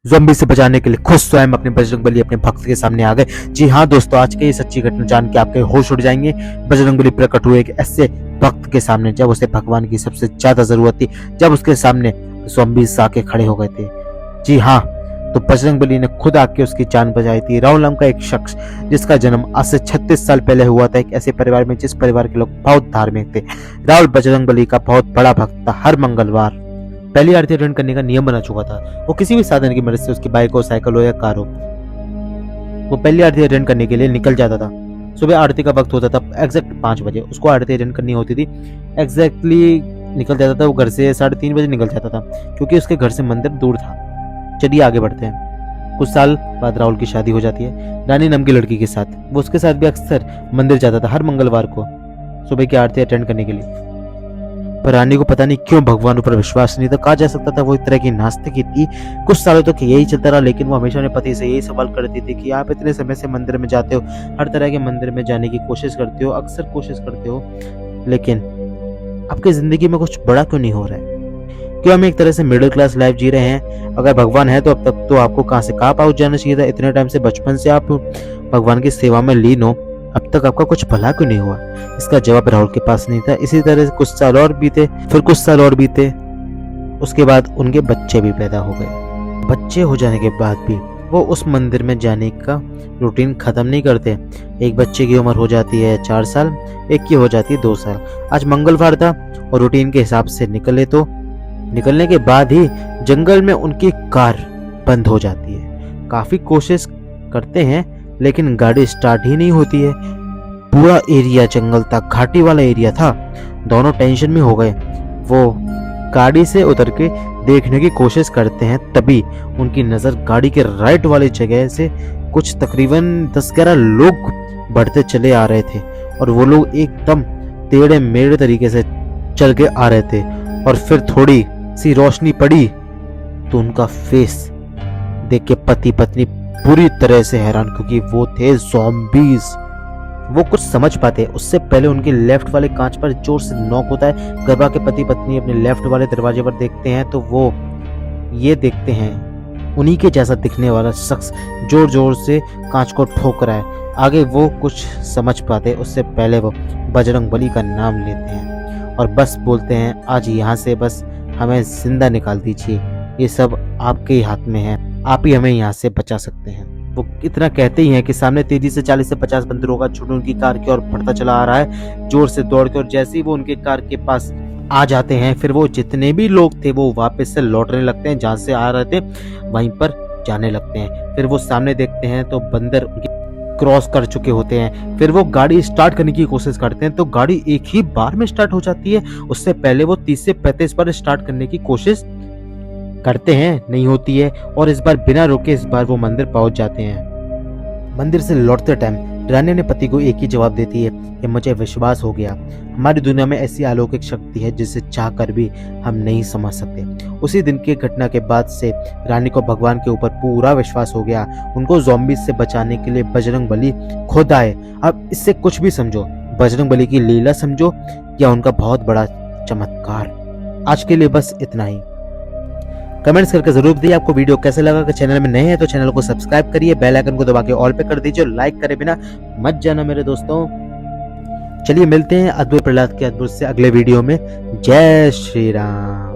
Zombie से बचाने के लिए खुद स्वयं अपने बजरंगबली अपने भक्त के सामने आ गए। जी हाँ दोस्तों, आज की ये सच्ची घटना जान के आपके होश उड़ जाएंगे। बजरंगबली प्रकट हुए एक ऐसे भक्त के सामने जब उसे भगवान की सबसे ज्यादा जरूरत थी, जब उसके सामने ज़ॉम्बीज़ आके खड़े हो गए थे। जी हाँ, तो बजरंगबली ने खुद आके उसकी जान बचाई थी। राहुल नाम का एक शख्स जिसका जन्म आज से 36 साल पहले हुआ था, एक ऐसे परिवार में जिस परिवार के लोग बहुत धार्मिक थे। राहुल बजरंगबली का बहुत बड़ा भक्त था। हर मंगलवार पहली आरती अटेंड करने का नियम बना चुका था। वो किसी भी साधन की मदद से, उसकी बाइक हो, साइकिल हो या कार हो, वो पहली आरती अटेंड करने के लिए निकल जाता था। सुबह आरती का वक्त होता था एग्जैक्ट 5 बजे, उसको आरती अटेंड करनी होती थी। एग्जैक्टली निकल जाता था वो घर से 3:30 बजे निकल जाता था, क्योंकि उसके घर से मंदिर दूर था। चलिए आगे बढ़ते हैं। कुछ साल बाद राहुल की शादी हो जाती है रानी नाम की लड़की के साथ। वो उसके साथ भी अक्सर मंदिर जाता था हर मंगलवार को सुबह की आरती अटेंड करने के लिए। पर रानी को पता नहीं क्यों भगवान पर विश्वास नहीं था। कहा जा सकता था वो एक तरह की नास्तिक ही थी। कुछ सालों तक यही चलता रहा, लेकिन वो हमेशा अपने पति से यही सवाल करती थी कि आप इतने समय से मंदिर में जाते हो, हर तरह के मंदिर में जाने की कोशिश करते हो, अक्सर कोशिश करते हो, लेकिन आपकी जिंदगी में कुछ बड़ा क्यों नहीं हो रहा है? क्यों हम एक तरह से मिडिल क्लास लाइफ जी रहे हैं? अगर भगवान है तो अब तक तो आपको कहाँ से कहाँ पहुंच जाना चाहिए था। इतने टाइम से, बचपन से आप भगवान की सेवा में लीन हो, अब तक आपका कुछ भला क्यों नहीं हुआ? इसका जवाब राहुल के पास नहीं था। इसी तरह से कुछ साल और बीते, फिर कुछ साल और बीते। उसके बाद उनके बच्चे भी पैदा हो गए। बच्चे हो जाने के बाद भी वो उस मंदिर में जाने का रूटीन खत्म नहीं करते। एक बच्चे की उम्र हो जाती है 4 साल, एक की हो जाती है 2 साल। आज मंगलवार था और रूटीन के हिसाब से निकले, तो निकलने के बाद ही जंगल में उनकी कार बंद हो जाती है। काफी कोशिश करते हैं लेकिन गाड़ी स्टार्ट ही नहीं होती है। पूरा एरिया जंगल था, घाटी वाला एरिया था। दोनों टेंशन में हो गए। वो गाड़ी से उतर के देखने की कोशिश करते हैं, तभी उनकी नजर गाड़ी के राइट वाली जगह से कुछ तकरीबन 10-11 लोग बढ़ते चले आ रहे थे, और वो लोग एकदम टेढ़े मेढ़े तरीके से चल के आ रहे थे। और फिर थोड़ी सी रोशनी पड़ी तो उनका फेस देख के पति पत्नी पूरी तरह से हैरान, क्योंकि वो थे ज़ॉम्बीज। वो कुछ समझ पाते उससे पहले उनके लेफ्ट वाले कांच पर जोर से नॉक होता है। घबरा के पति पत्नी अपने लेफ्ट वाले दरवाजे पर देखते हैं तो वो ये देखते हैं उन्हीं के जैसा दिखने वाला शख्स जोर जोर से कांच को ठोक रहा है। आगे वो कुछ समझ पाते उससे पहले वो बजरंगबली का नाम लेते हैं और बस बोलते हैं, आज यहाँ से बस हमें जिंदा निकाल दीजिए, ये सब आपके ही हाथ में है, आप ही हमें यहाँ से बचा सकते हैं। वो इतना कहते ही हैं कि सामने तेजी से 40 से 50 बंदरों का झुंड उनकी कार की ओर बढ़ता चला आ रहा है, जोर से दौड़ के। और जैसे ही वो उनके कार के पास आ जाते हैं, फिर वो जितने भी लोग थे वो वापस से लौटने लगते हैं, जहां से आ रहे थे वहीं पर जाने लगते हैं। फिर वो सामने देखते हैं तो बंदर क्रॉस कर चुके होते हैं। फिर वो गाड़ी स्टार्ट करने की कोशिश करते हैं तो गाड़ी एक ही बार में स्टार्ट हो जाती है। उससे पहले वो 30 से 35 बार स्टार्ट करने की कोशिश करते हैं, नहीं होती है। और इस बार बिना रुके इस बार वो मंदिर पहुंच जाते हैं। मंदिर से लौटते टाइम रानी ने पति को एक ही जवाब देती है कि मुझे विश्वास हो गया, हमारी दुनिया में ऐसी अलौकिक शक्ति है जिसे चाहकर भी हम नहीं समझ सकते। उसी दिन की घटना के बाद से रानी को भगवान के ऊपर पूरा विश्वास हो गया। उनको ज़ॉम्बीज़ से बचाने के लिए बजरंगबली खुद आए। अब इससे कुछ भी समझो, बजरंगबली की लीला समझो या उनका बहुत बड़ा चमत्कार। आज के लिए बस इतना ही। कमेंट्स करके जरूर बताइए आपको वीडियो कैसे लगा। अगर चैनल में नए हैं तो चैनल को सब्सक्राइब करिए, बेल आइकन को दबा के ऑल पे कर दीजिए, लाइक करे बिना मत जाना मेरे दोस्तों। चलिए मिलते हैं अद्भुत प्रहलाद के अद्भुत से अगले वीडियो में। जय श्री राम।